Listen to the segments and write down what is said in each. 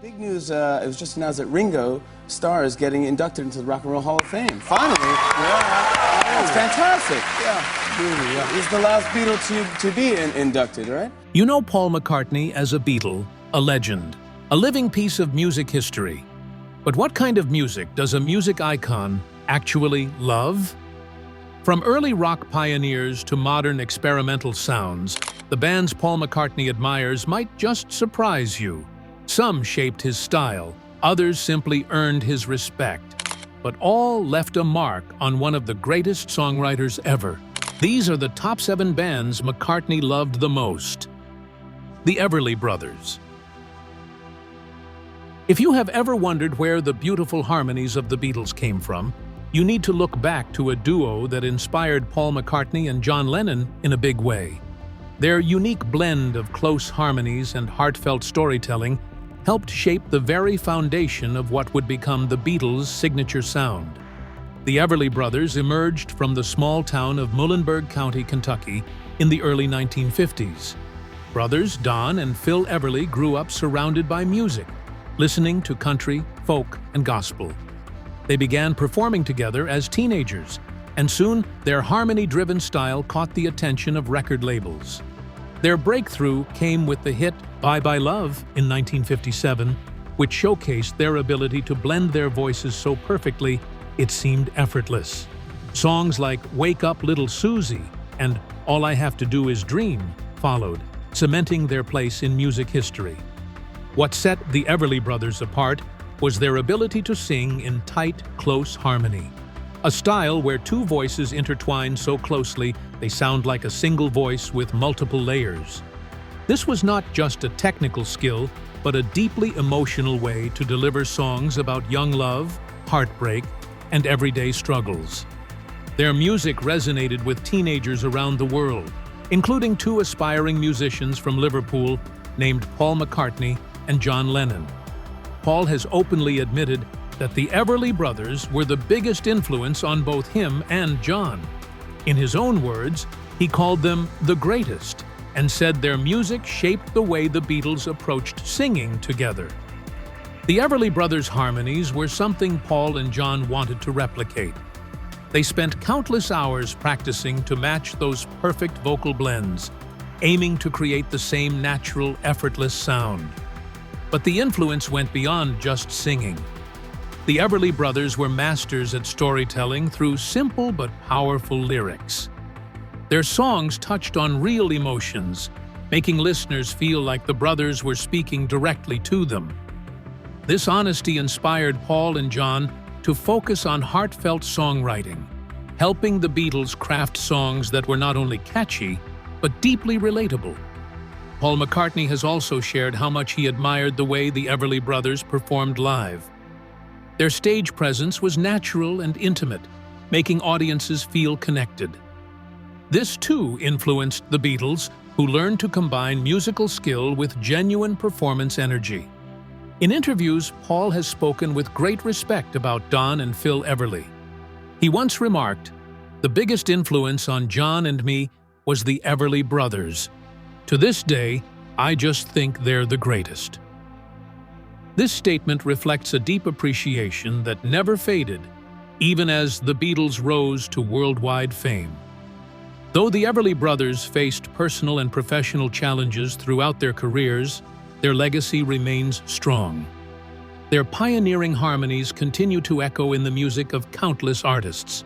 Big news, it was just announced that Ringo Starr is getting inducted into the Rock and Roll Hall of Fame. Finally. Yeah. It's fantastic. Yeah. Really, yeah. He's the last Beatle to be inducted, right? You know Paul McCartney as a Beatle, a legend, a living piece of music history. But what kind of music does a music icon actually love? From early rock pioneers to modern experimental sounds, the bands Paul McCartney admires might just surprise you. Some shaped his style, others simply earned his respect, but all left a mark on one of the greatest songwriters ever. These are the top 7 bands McCartney loved the most. The Everly Brothers. If you have ever wondered where the beautiful harmonies of the Beatles came from, you need to look back to a duo that inspired Paul McCartney and John Lennon in a big way. Their unique blend of close harmonies and heartfelt storytelling helped shape the very foundation of what would become the Beatles' signature sound. The Everly Brothers emerged from the small town of Muhlenberg County, Kentucky, in the early 1950s. Brothers Don and Phil Everly grew up surrounded by music, listening to country, folk, and gospel. They began performing together as teenagers, and soon their harmony-driven style caught the attention of record labels. Their breakthrough came with the hit Bye Bye Love in 1957, which showcased their ability to blend their voices so perfectly it seemed effortless. Songs like Wake Up Little Susie and All I Have to Do Is Dream followed, cementing their place in music history. What set the Everly Brothers apart was their ability to sing in tight, close harmony. A style where 2 voices intertwine so closely they sound like a single voice with multiple layers. This was not just a technical skill, but a deeply emotional way to deliver songs about young love, heartbreak, and everyday struggles. Their music resonated with teenagers around the world, including 2 aspiring musicians from Liverpool named Paul McCartney and John Lennon. Paul has openly admitted that the Everly Brothers were the biggest influence on both him and John. In his own words, he called them the greatest and said their music shaped the way the Beatles approached singing together. The Everly Brothers' harmonies were something Paul and John wanted to replicate. They spent countless hours practicing to match those perfect vocal blends, aiming to create the same natural, effortless sound. But the influence went beyond just singing. The Everly Brothers were masters at storytelling through simple but powerful lyrics. Their songs touched on real emotions, making listeners feel like the brothers were speaking directly to them. This honesty inspired Paul and John to focus on heartfelt songwriting, helping the Beatles craft songs that were not only catchy, but deeply relatable. Paul McCartney has also shared how much he admired the way the Everly Brothers performed live. Their stage presence was natural and intimate, making audiences feel connected. This too influenced the Beatles, who learned to combine musical skill with genuine performance energy. In interviews, Paul has spoken with great respect about Don and Phil Everly. He once remarked, "The biggest influence on John and me was the Everly Brothers. To this day, I just think they're the greatest." This statement reflects a deep appreciation that never faded, even as the Beatles rose to worldwide fame. Though the Everly Brothers faced personal and professional challenges throughout their careers, their legacy remains strong. Their pioneering harmonies continue to echo in the music of countless artists,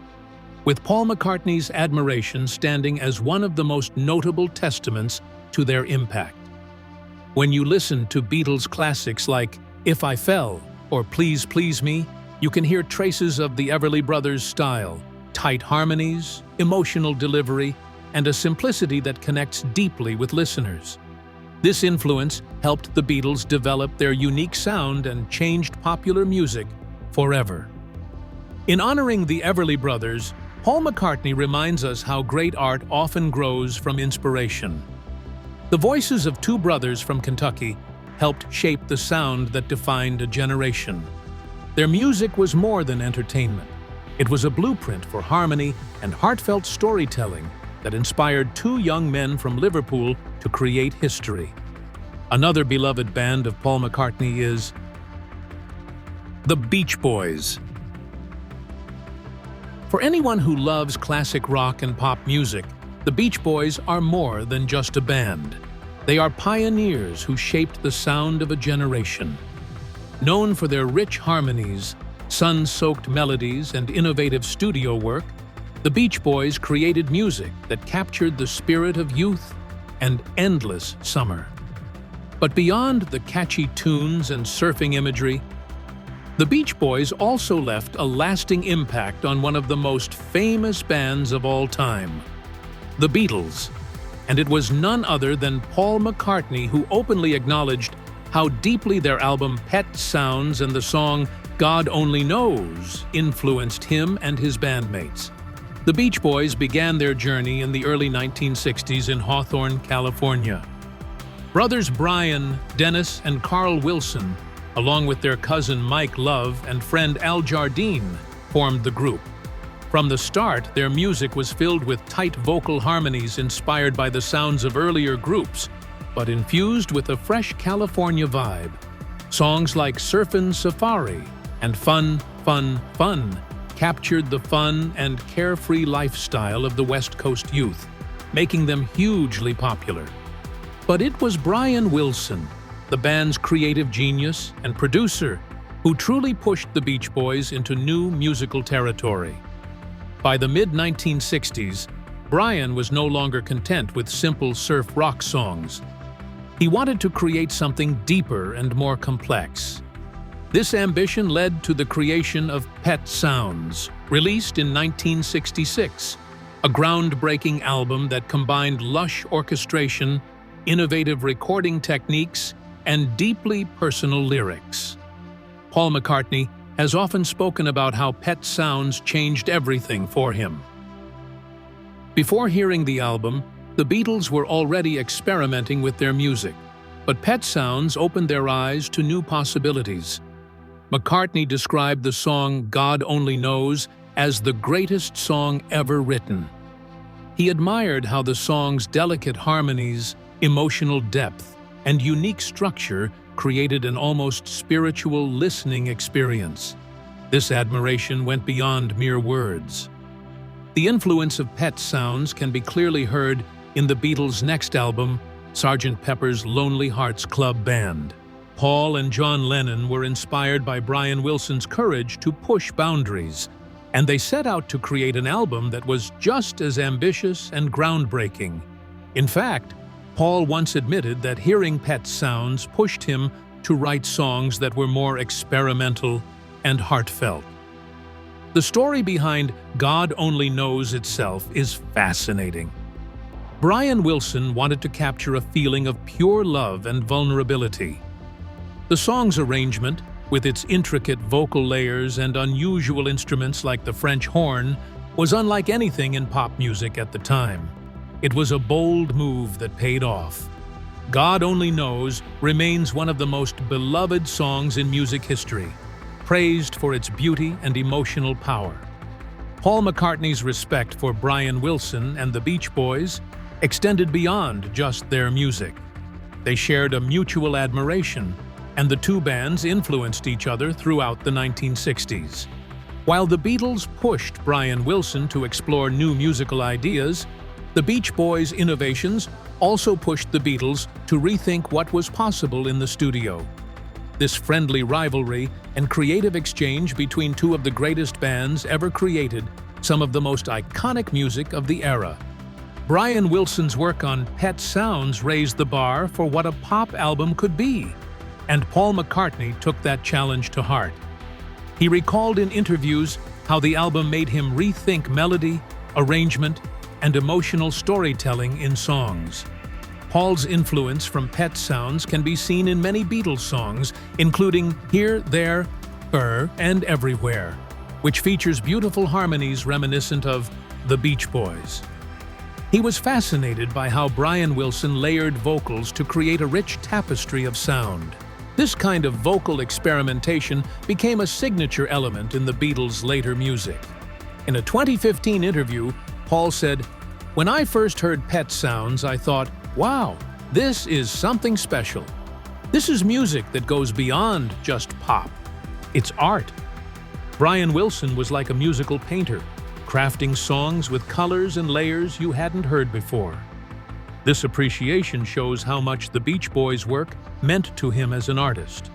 with Paul McCartney's admiration standing as one of the most notable testaments to their impact. When you listen to Beatles classics like If I Fell or Please Please Me, you can hear traces of the Everly Brothers' style, tight harmonies, emotional delivery, and a simplicity that connects deeply with listeners. This influence helped the Beatles develop their unique sound and changed popular music forever. In honoring the Everly Brothers, Paul McCartney reminds us how great art often grows from inspiration. The voices of 2 brothers from Kentucky helped shape the sound that defined a generation. Their music was more than entertainment. It was a blueprint for harmony and heartfelt storytelling that inspired 2 young men from Liverpool to create history. Another beloved band of Paul McCartney is The Beach Boys. For anyone who loves classic rock and pop music, the Beach Boys are more than just a band. They are pioneers who shaped the sound of a generation. Known for their rich harmonies, sun-soaked melodies, and innovative studio work, the Beach Boys created music that captured the spirit of youth and endless summer. But beyond the catchy tunes and surfing imagery, the Beach Boys also left a lasting impact on one of the most famous bands of all time, the Beatles. And it was none other than Paul McCartney who openly acknowledged how deeply their album Pet Sounds and the song God Only Knows influenced him and his bandmates. The Beach Boys began their journey in the early 1960s in Hawthorne, California. Brothers Brian, Dennis, and Carl Wilson, along with their cousin Mike Love and friend Al Jardine, formed the group. From the start, their music was filled with tight vocal harmonies inspired by the sounds of earlier groups, but infused with a fresh California vibe. Songs like Surfin' Safari and Fun, Fun, Fun captured the fun and carefree lifestyle of the West Coast youth, making them hugely popular. But it was Brian Wilson, the band's creative genius and producer, who truly pushed the Beach Boys into new musical territory. By the mid-1960s, Brian was no longer content with simple surf rock songs. He wanted to create something deeper and more complex. This ambition led to the creation of Pet Sounds, released in 1966, a groundbreaking album that combined lush orchestration, innovative recording techniques, and deeply personal lyrics. Paul McCartney has often spoken about how Pet Sounds changed everything for him. Before hearing the album, the Beatles were already experimenting with their music, but Pet Sounds opened their eyes to new possibilities. McCartney described the song God Only Knows as the greatest song ever written. He admired how the song's delicate harmonies, emotional depth, and unique structure created an almost spiritual listening experience. This admiration went beyond mere words. The influence of Pet Sounds can be clearly heard in the Beatles' next album, Sgt. Pepper's Lonely Hearts Club Band. Paul and John Lennon were inspired by Brian Wilson's courage to push boundaries, and they set out to create an album that was just as ambitious and groundbreaking. In fact, Paul once admitted that hearing Pet Sounds pushed him to write songs that were more experimental and heartfelt. The story behind God Only Knows itself is fascinating. Brian Wilson wanted to capture a feeling of pure love and vulnerability. The song's arrangement, with its intricate vocal layers and unusual instruments like the French horn, was unlike anything in pop music at the time. It was a bold move that paid off. God Only Knows remains one of the most beloved songs in music history, praised for its beauty and emotional power. Paul McCartney's respect for Brian Wilson and the Beach Boys extended beyond just their music. They shared a mutual admiration, and the two bands influenced each other throughout the 1960s. While the Beatles pushed Brian Wilson to explore new musical ideas, the Beach Boys' innovations also pushed the Beatles to rethink what was possible in the studio. This friendly rivalry and creative exchange between two of the greatest bands ever created some of the most iconic music of the era. Brian Wilson's work on Pet Sounds raised the bar for what a pop album could be, and Paul McCartney took that challenge to heart. He recalled in interviews how the album made him rethink melody, arrangement, and emotional storytelling in songs. Paul's influence from Pet Sounds can be seen in many Beatles songs, including Here, There, Her, and Everywhere, which features beautiful harmonies reminiscent of the Beach Boys. He was fascinated by how Brian Wilson layered vocals to create a rich tapestry of sound. This kind of vocal experimentation became a signature element in the Beatles' later music. In a 2015 interview, Paul said, "When I first heard Pet Sounds, I thought, wow, this is something special. This is music that goes beyond just pop. It's art. Brian Wilson was like a musical painter, crafting songs with colors and layers you hadn't heard before. This appreciation shows how much the Beach Boys' work meant to him as an artist.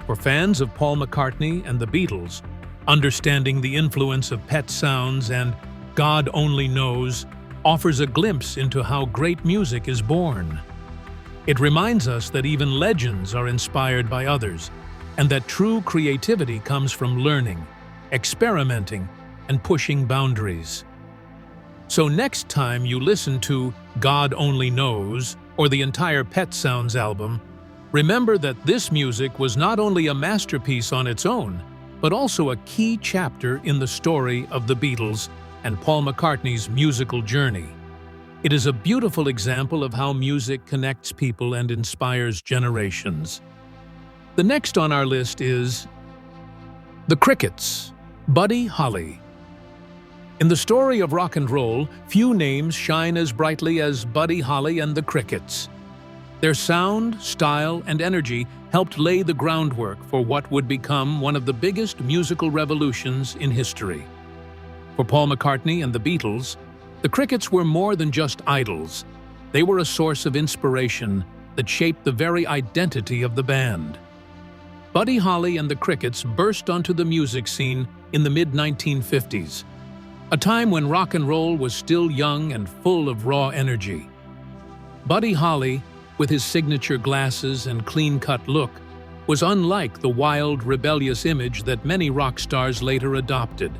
For fans of Paul McCartney and the Beatles, understanding the influence of Pet Sounds and God Only Knows offers a glimpse into how great music is born. It reminds us that even legends are inspired by others, and that true creativity comes from learning, experimenting, and pushing boundaries. So next time you listen to God Only Knows or the entire Pet Sounds album, remember that this music was not only a masterpiece on its own, but also a key chapter in the story of the Beatles and Paul McCartney's musical journey. It is a beautiful example of how music connects people and inspires generations. The next on our list is The Crickets, Buddy Holly. In the story of rock and roll, few names shine as brightly as Buddy Holly and the Crickets. Their sound, style, and energy helped lay the groundwork for what would become one of the biggest musical revolutions in history. For Paul McCartney and the Beatles, the Crickets were more than just idols. They were a source of inspiration that shaped the very identity of the band. Buddy Holly and the Crickets burst onto the music scene in the mid-1950s, a time when rock and roll was still young and full of raw energy. Buddy Holly, with his signature glasses and clean-cut look, was unlike the wild, rebellious image that many rock stars later adopted.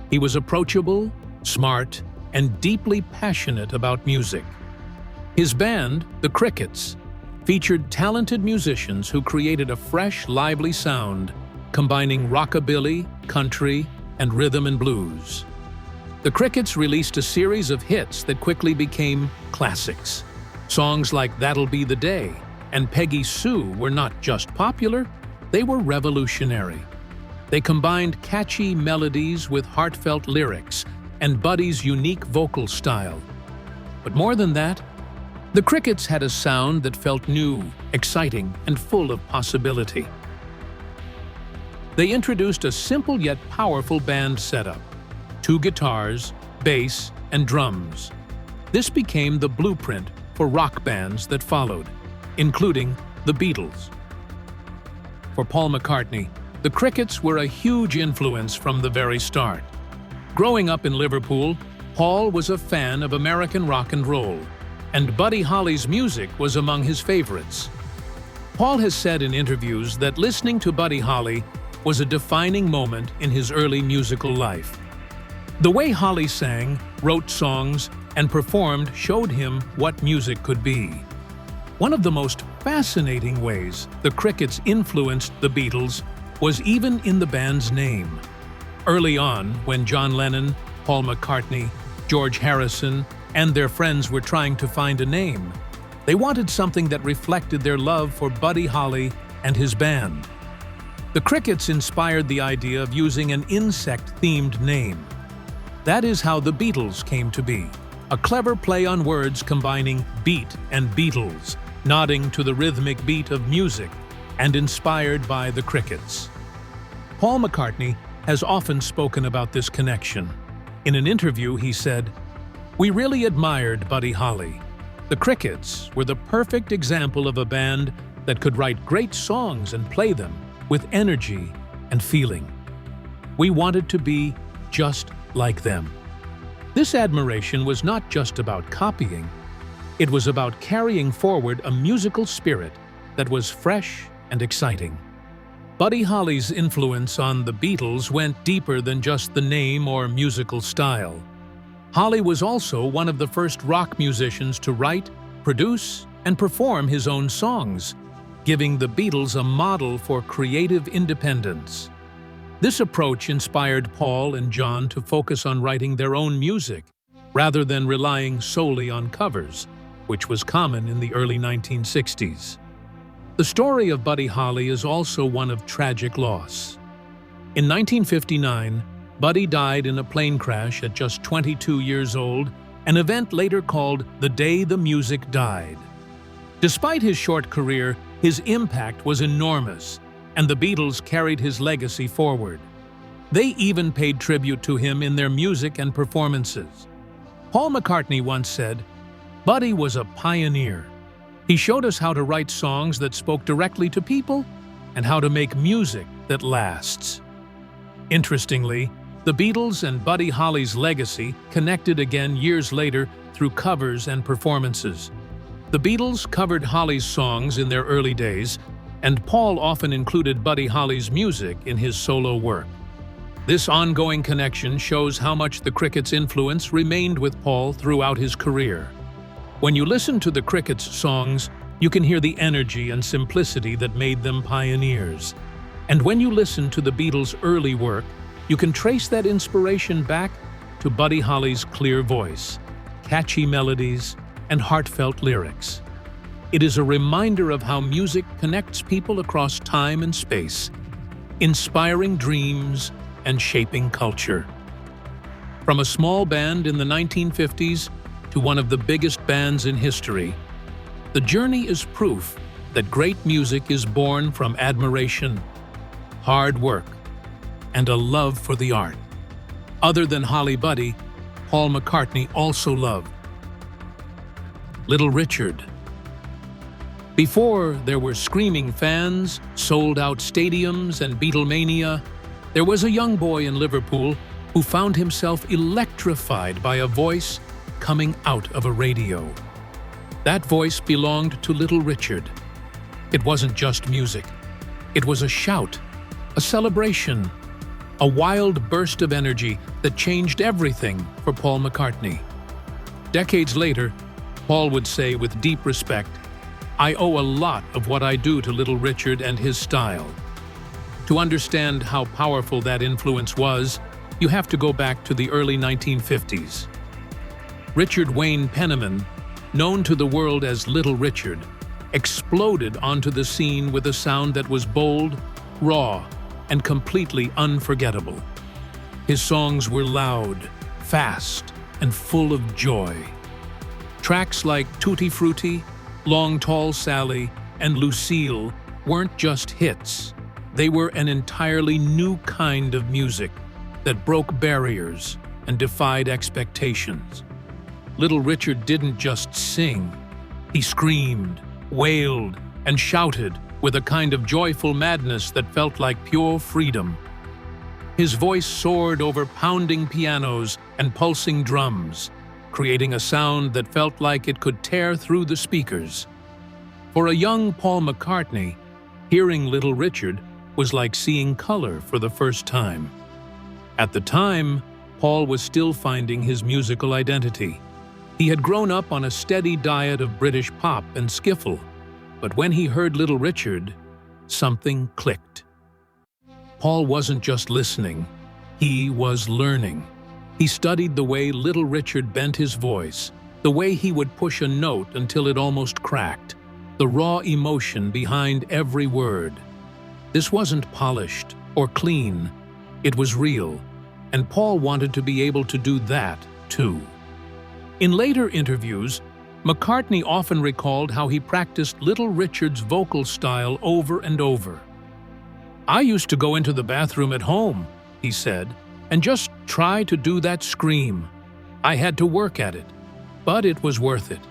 He was approachable, smart, and deeply passionate about music. His band, the Crickets, featured talented musicians who created a fresh, lively sound, combining rockabilly, country, and rhythm and blues. The Crickets released a series of hits that quickly became classics. Songs like That'll Be the Day and Peggy Sue were not just popular, they were revolutionary. They combined catchy melodies with heartfelt lyrics and Buddy's unique vocal style. But more than that, the Crickets had a sound that felt new, exciting, and full of possibility. They introduced a simple yet powerful band setup: 2 guitars, bass, and drums. This became the blueprint for rock bands that followed, including the Beatles. For Paul McCartney, the Crickets were a huge influence from the very start. Growing up in Liverpool, Paul was a fan of American rock and roll, and Buddy Holly's music was among his favorites. Paul has said in interviews that listening to Buddy Holly was a defining moment in his early musical life. The way Holly sang, wrote songs, and performed showed him what music could be. One of the most fascinating ways the Crickets influenced the Beatles was even in the band's name. Early on, when John Lennon, Paul McCartney, George Harrison, and their friends were trying to find a name, they wanted something that reflected their love for Buddy Holly and his band. The Crickets inspired the idea of using an insect-themed name. That is how the Beatles came to be, a clever play on words combining beat and Beatles, nodding to the rhythmic beat of music and inspired by the Crickets. Paul McCartney has often spoken about this connection. In an interview, he said, "We really admired Buddy Holly. The Crickets were the perfect example of a band that could write great songs and play them with energy and feeling. We wanted to be just like them." This admiration was not just about copying. It was about carrying forward a musical spirit that was fresh and exciting. Buddy Holly's influence on the Beatles went deeper than just the name or musical style. Holly was also one of the first rock musicians to write, produce, and perform his own songs, giving the Beatles a model for creative independence. This approach inspired Paul and John to focus on writing their own music, rather than relying solely on covers, which was common in the early 1960s. The story of Buddy Holly is also one of tragic loss. In 1959, Buddy died in a plane crash at just 22 years old, an event later called the Day the Music Died. Despite his short career, his impact was enormous, and the Beatles carried his legacy forward. They even paid tribute to him in their music and performances. Paul McCartney once said, "Buddy was a pioneer. He showed us how to write songs that spoke directly to people and how to make music that lasts." Interestingly, the Beatles and Buddy Holly's legacy connected again years later through covers and performances. The Beatles covered Holly's songs in their early days, and Paul often included Buddy Holly's music in his solo work. This ongoing connection shows how much the Crickets' influence remained with Paul throughout his career. When you listen to the Crickets' songs, you can hear the energy and simplicity that made them pioneers. And when you listen to the Beatles' early work, you can trace that inspiration back to Buddy Holly's clear voice, catchy melodies, and heartfelt lyrics. It is a reminder of how music connects people across time and space, inspiring dreams and shaping culture. From a small band in the 1950s to one of the biggest bands in history, the journey is proof that great music is born from admiration, hard work, and a love for the art. Other than Holly Buddy, Paul McCartney also loved Little Richard. Before there were screaming fans, sold-out stadiums, and Beatlemania, there was a young boy in Liverpool who found himself electrified by a voice coming out of a radio. That voice belonged to Little Richard. It wasn't just music. It was a shout, a celebration, a wild burst of energy that changed everything for Paul McCartney. Decades later, Paul would say with deep respect, "I owe a lot of what I do to Little Richard and his style." To understand how powerful that influence was, you have to go back to the early 1950s. Richard Wayne Penniman, known to the world as Little Richard, exploded onto the scene with a sound that was bold, raw, and completely unforgettable. His songs were loud, fast, and full of joy. Tracks like Tutti Frutti, Long Tall Sally, and Lucille weren't just hits. They were an entirely new kind of music that broke barriers and defied expectations. Little Richard didn't just sing. He screamed, wailed, and shouted with a kind of joyful madness that felt like pure freedom. His voice soared over pounding pianos and pulsing drums, creating a sound that felt like it could tear through the speakers. For a young Paul McCartney, hearing Little Richard was like seeing color for the first time. At the time, Paul was still finding his musical identity. He had grown up on a steady diet of British pop and skiffle, but when he heard Little Richard, something clicked. Paul wasn't just listening, he was learning. He studied the way Little Richard bent his voice, the way he would push a note until it almost cracked, the raw emotion behind every word. This wasn't polished or clean, it was real, and Paul wanted to be able to do that too. In later interviews, McCartney often recalled how he practiced Little Richard's vocal style over and over. "I used to go into the bathroom at home," he said, "and just try to do that scream. I had to work at it, but it was worth it."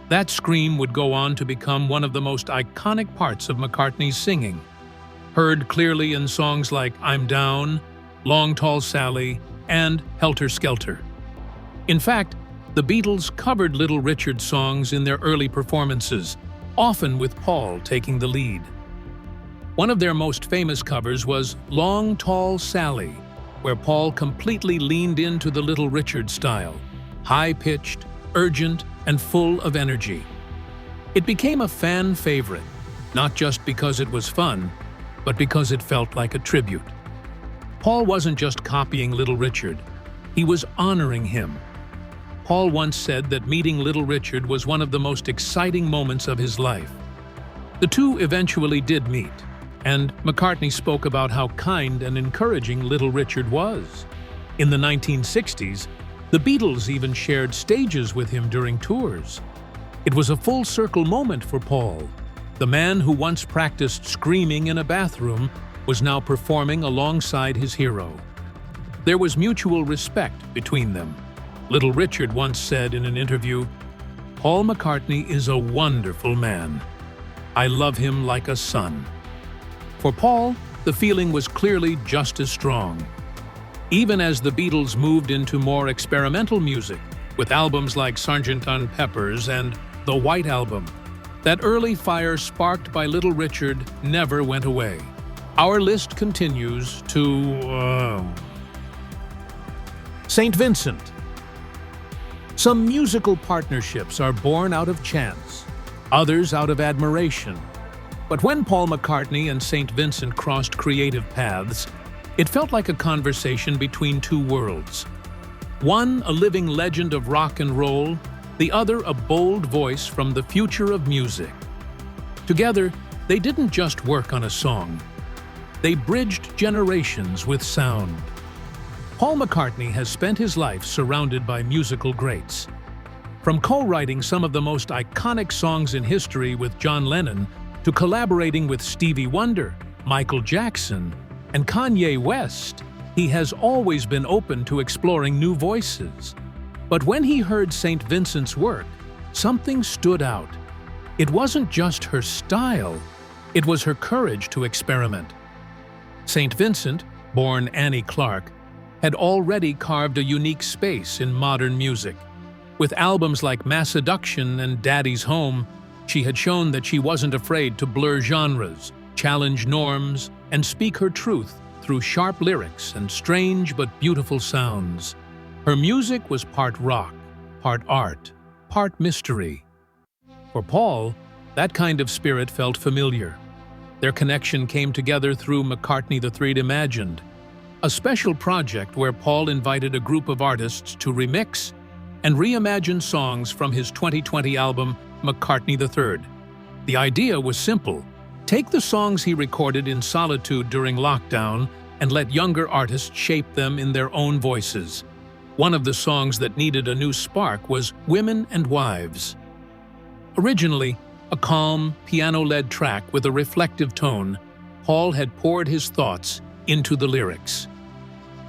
That scream would go on to become one of the most iconic parts of McCartney's singing, heard clearly in songs like I'm Down, Long Tall Sally, and Helter Skelter. In fact, the Beatles covered Little Richard songs in their early performances, often with Paul taking the lead. One of their most famous covers was Long Tall Sally, where Paul completely leaned into the Little Richard style, high-pitched, urgent, and full of energy. It became a fan favorite, not just because it was fun, but because it felt like a tribute. Paul wasn't just copying Little Richard, he was honoring him. Paul once said that meeting Little Richard was one of the most exciting moments of his life. The two eventually did meet, and McCartney spoke about how kind and encouraging Little Richard was. In the 1960s, the Beatles even shared stages with him during tours. It was a full-circle moment for Paul. The man who once practiced screaming in a bathroom was now performing alongside his hero. There was mutual respect between them. Little Richard once said in an interview, "Paul McCartney is a wonderful man. I love him like a son." For Paul, the feeling was clearly just as strong. Even as the Beatles moved into more experimental music, with albums like Sgt. Pepper's and The White Album, that early fire sparked by Little Richard never went away. Our list continues to St. Vincent. Some musical partnerships are born out of chance, others out of admiration. But when Paul McCartney and St. Vincent crossed creative paths, it felt like a conversation between two worlds. One, a living legend of rock and roll, the other, a bold voice from the future of music. Together, they didn't just work on a song. They bridged generations with sound. Paul McCartney has spent his life surrounded by musical greats. From co-writing some of the most iconic songs in history with John Lennon to collaborating with Stevie Wonder, Michael Jackson, and Kanye West, he has always been open to exploring new voices. But when he heard St. Vincent's work, something stood out. It wasn't just her style, it was her courage to experiment. St. Vincent, born Annie Clark, had already carved a unique space in modern music. With albums like Masseduction and Daddy's Home, she had shown that she wasn't afraid to blur genres, challenge norms, and speak her truth through sharp lyrics and strange but beautiful sounds. Her music was part rock, part art, part mystery. For Paul, that kind of spirit felt familiar. Their connection came together through McCartney III Imagined, a special project where Paul invited a group of artists to remix and reimagine songs from his 2020 album, McCartney III. The idea was simple. Take the songs he recorded in solitude during lockdown and let younger artists shape them in their own voices. One of the songs that needed a new spark was Women and Wives. Originally, a calm, piano-led track with a reflective tone, Paul had poured his thoughts into the lyrics.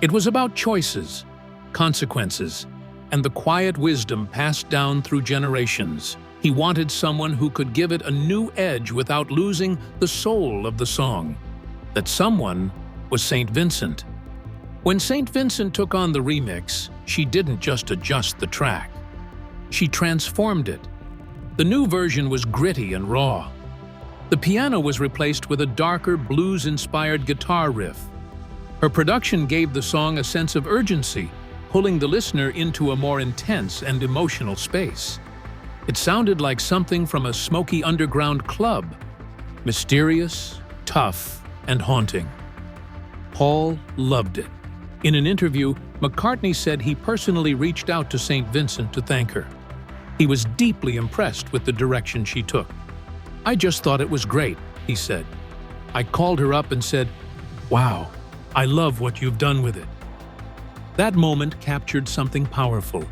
It was about choices, consequences, and the quiet wisdom passed down through generations. He wanted someone who could give it a new edge without losing the soul of the song. That someone was St. Vincent. When St. Vincent took on the remix, she didn't just adjust the track. She transformed it. The new version was gritty and raw. The piano was replaced with a darker, blues-inspired guitar riff. Her production gave the song a sense of urgency, pulling the listener into a more intense and emotional space. It sounded like something from a smoky underground club, mysterious, tough, and haunting. Paul loved it. In an interview, McCartney said he personally reached out to St. Vincent to thank her. He was deeply impressed with the direction she took. "I just thought it was great," he said. "I called her up and said, 'Wow, I love what you've done with it.'" That moment captured something powerful.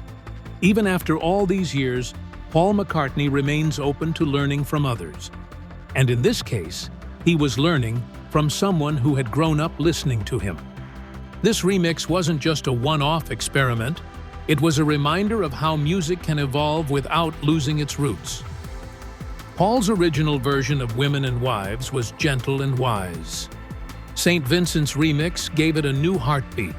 Even after all these years, Paul McCartney remains open to learning from others. And in this case, he was learning from someone who had grown up listening to him. This remix wasn't just a one-off experiment, it was a reminder of how music can evolve without losing its roots. Paul's original version of Women and Wives was gentle and wise. St. Vincent's remix gave it a new heartbeat.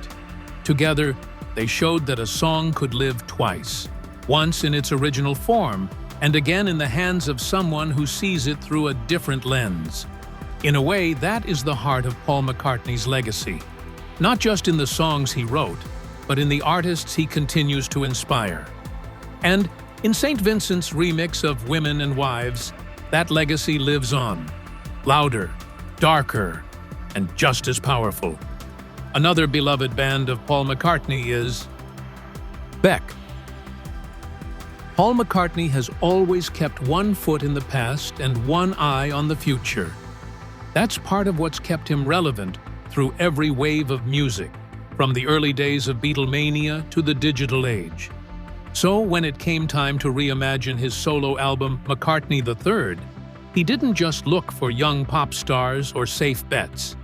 Together, they showed that a song could live twice, once in its original form, and again in the hands of someone who sees it through a different lens. In a way, that is the heart of Paul McCartney's legacy. Not just in the songs he wrote, but in the artists he continues to inspire. And in St. Vincent's remix of Women and Wives, that legacy lives on. Louder, darker, and just as powerful. Another beloved band of Paul McCartney is Beck. Paul McCartney has always kept one foot in the past and one eye on the future. That's part of what's kept him relevant through every wave of music, from the early days of Beatlemania to the digital age. So when it came time to reimagine his solo album McCartney III, He didn't just look for young pop stars or safe bets.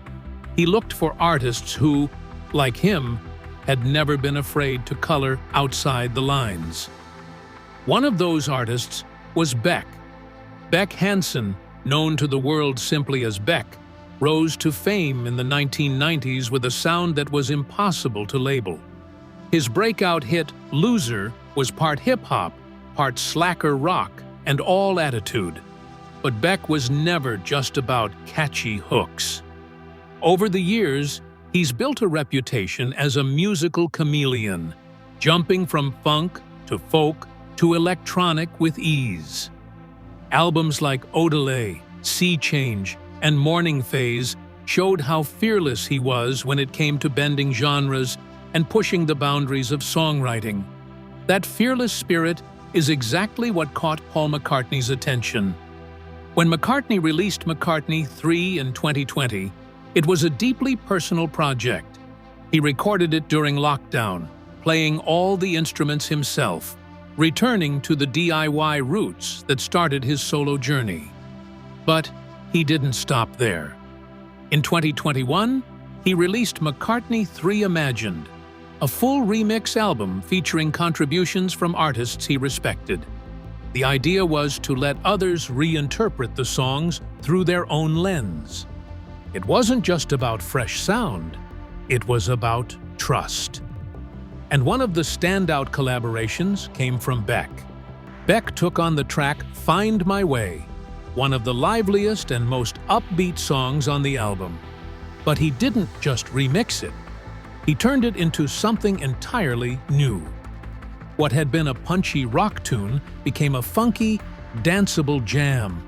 He looked for artists who, like him, had never been afraid to color outside the lines. One of those artists was Beck. Beck Hansen, known to the world simply as Beck, rose to fame in the 1990s with a sound that was impossible to label. His breakout hit, Loser, was part hip-hop, part slacker rock, and all attitude. But Beck was never just about catchy hooks. Over the years, he's built a reputation as a musical chameleon, jumping from funk to folk to electronic with ease. Albums like Odelay, Sea Change, and Morning Phase showed how fearless he was when it came to bending genres and pushing the boundaries of songwriting. That fearless spirit is exactly what caught Paul McCartney's attention. When McCartney released McCartney 3 in 2020, it was a deeply personal project. He recorded it during lockdown, playing all the instruments himself, returning to the DIY roots that started his solo journey. But he didn't stop there. In 2021, he released McCartney 3 Imagined, a full remix album featuring contributions from artists he respected. The idea was to let others reinterpret the songs through their own lens. It wasn't just about fresh sound, it was about trust. And one of the standout collaborations came from Beck. Beck took on the track Find My Way, one of the liveliest and most upbeat songs on the album. But he didn't just remix it. He turned it into something entirely new. What had been a punchy rock tune became a funky, danceable jam.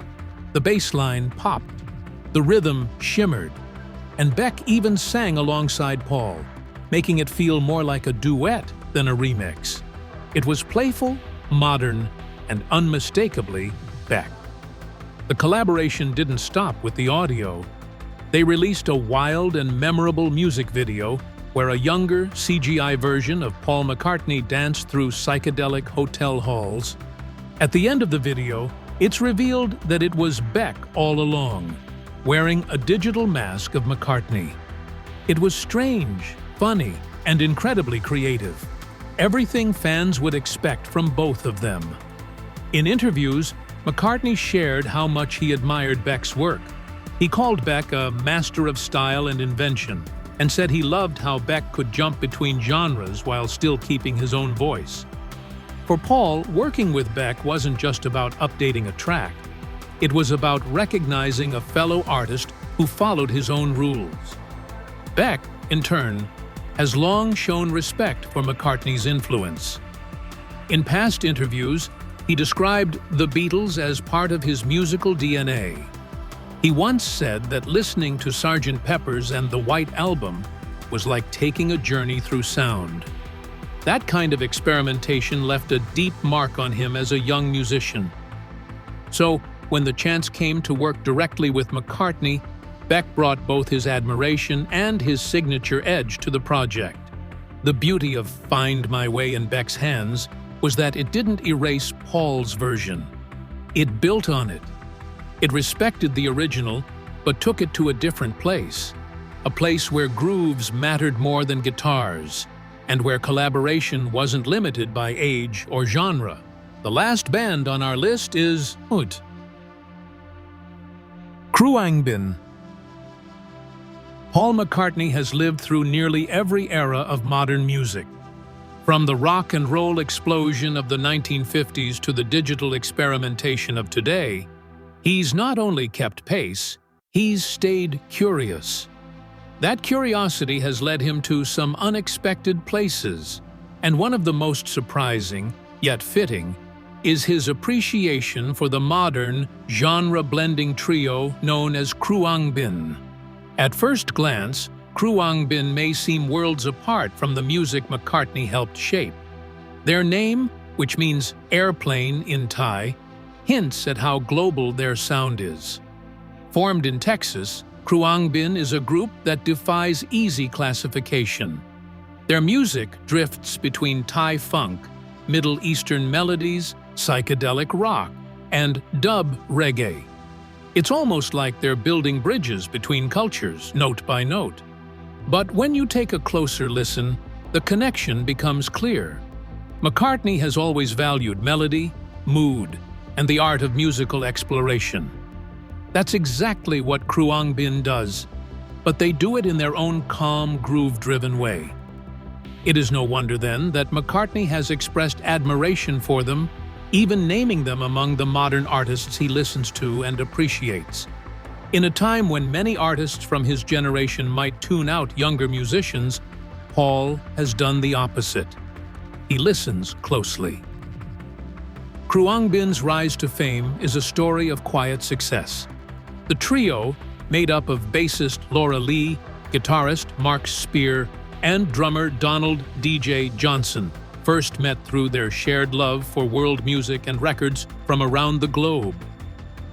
The bass line popped, the rhythm shimmered, and Beck even sang alongside Paul, making it feel more like a duet than a remix. It was playful, modern, and unmistakably Beck. The collaboration didn't stop with the audio. They released a wild and memorable music video where a younger CGI version of Paul McCartney danced through psychedelic hotel halls. At the end of the video, it's revealed that it was Beck all along, wearing a digital mask of McCartney. It was strange, funny, and incredibly creative. Everything fans would expect from both of them. In interviews, McCartney shared how much he admired Beck's work. He called Beck a master of style and invention, and said he loved how Beck could jump between genres while still keeping his own voice. For Paul, working with Beck wasn't just about updating a track. It was about recognizing a fellow artist who followed his own rules. Beck, in turn, has long shown respect for McCartney's influence. In past interviews, he described the Beatles as part of his musical DNA. He once said that listening to Sgt. Pepper's and the White Album was like taking a journey through sound. That kind of experimentation left a deep mark on him as a young musician. So, when the chance came to work directly with McCartney, Beck brought both his admiration and his signature edge to the project. The beauty of Find My Way in Beck's hands was that it didn't erase Paul's version. It built on it. It respected the original, but took it to a different place. A place where grooves mattered more than guitars, and where collaboration wasn't limited by age or genre. The last band on our list is Kruang. Paul McCartney has lived through nearly every era of modern music. From the rock and roll explosion of the 1950s to the digital experimentation of today, he's not only kept pace, he's stayed curious. That curiosity has led him to some unexpected places, and one of the most surprising, yet fitting, is his appreciation for the modern, genre-blending trio known as Kruang. At first glance, Kruang may seem worlds apart from the music McCartney helped shape. Their name, which means airplane in Thai, hints at how global their sound is. Formed in Texas, Kruang is a group that defies easy classification. Their music drifts between Thai funk, Middle Eastern melodies, psychedelic rock, and dub reggae. It's almost like they're building bridges between cultures, note by note. But when you take a closer listen, the connection becomes clear. McCartney has always valued melody, mood, and the art of musical exploration. That's exactly what Kruang does, but they do it in their own calm, groove-driven way. It is no wonder, then, that McCartney has expressed admiration for them, even naming them among the modern artists he listens to and appreciates. In a time when many artists from his generation might tune out younger musicians, Paul has done the opposite. He listens closely. Kruang Bin's rise to fame is a story of quiet success. The trio, made up of bassist Laura Lee, guitarist Mark Spear, and drummer Donald D.J. Johnson, first met through their shared love for world music and records from around the globe.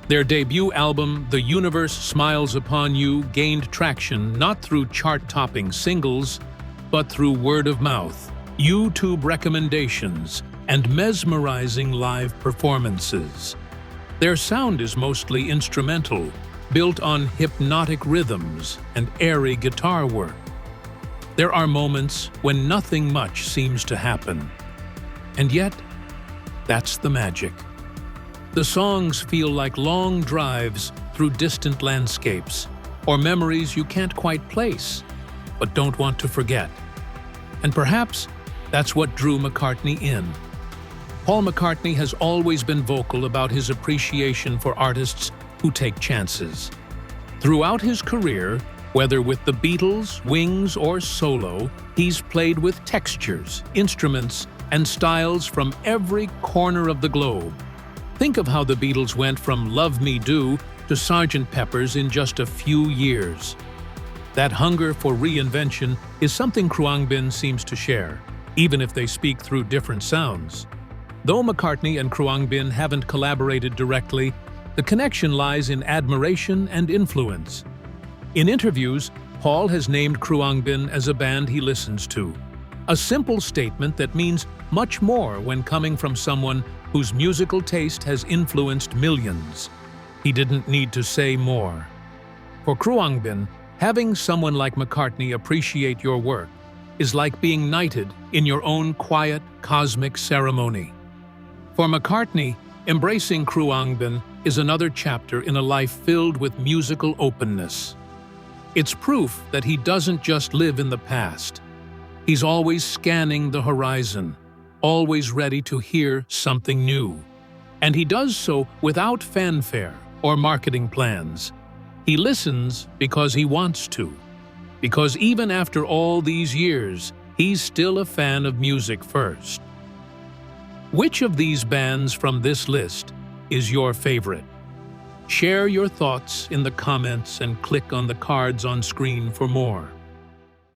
Their debut album, The Universe Smiles Upon You, gained traction not through chart-topping singles, but through word of mouth, YouTube recommendations, and mesmerizing live performances. Their sound is mostly instrumental, built on hypnotic rhythms and airy guitar work. There are moments when nothing much seems to happen. And yet, that's the magic. The songs feel like long drives through distant landscapes, or memories you can't quite place, but don't want to forget. And perhaps that's what drew McCartney in. Paul McCartney has always been vocal about his appreciation for artists who take chances. Throughout his career, whether with the Beatles, Wings, or solo, he's played with textures, instruments, and styles from every corner of the globe. Think of how the Beatles went from Love Me Do to Sgt. Pepper's in just a few years. That hunger for reinvention is something Kruang Bin seems to share, even if they speak through different sounds. Though McCartney and Kruang Bin haven't collaborated directly, the connection lies in admiration and influence. In interviews, Paul has named Kruang Bin as a band he listens to. A simple statement that means much more when coming from someone whose musical taste has influenced millions. He didn't need to say more. For Kruang Bin, having someone like McCartney appreciate your work is like being knighted in your own quiet, cosmic ceremony. For McCartney, embracing Kruang Bin is another chapter in a life filled with musical openness. It's proof that he doesn't just live in the past. He's always scanning the horizon, always ready to hear something new. And he does so without fanfare or marketing plans. He listens because he wants to. Because even after all these years, he's still a fan of music first. Which of these bands from this list is your favorite? Share your thoughts in the comments and click on the cards on screen for more.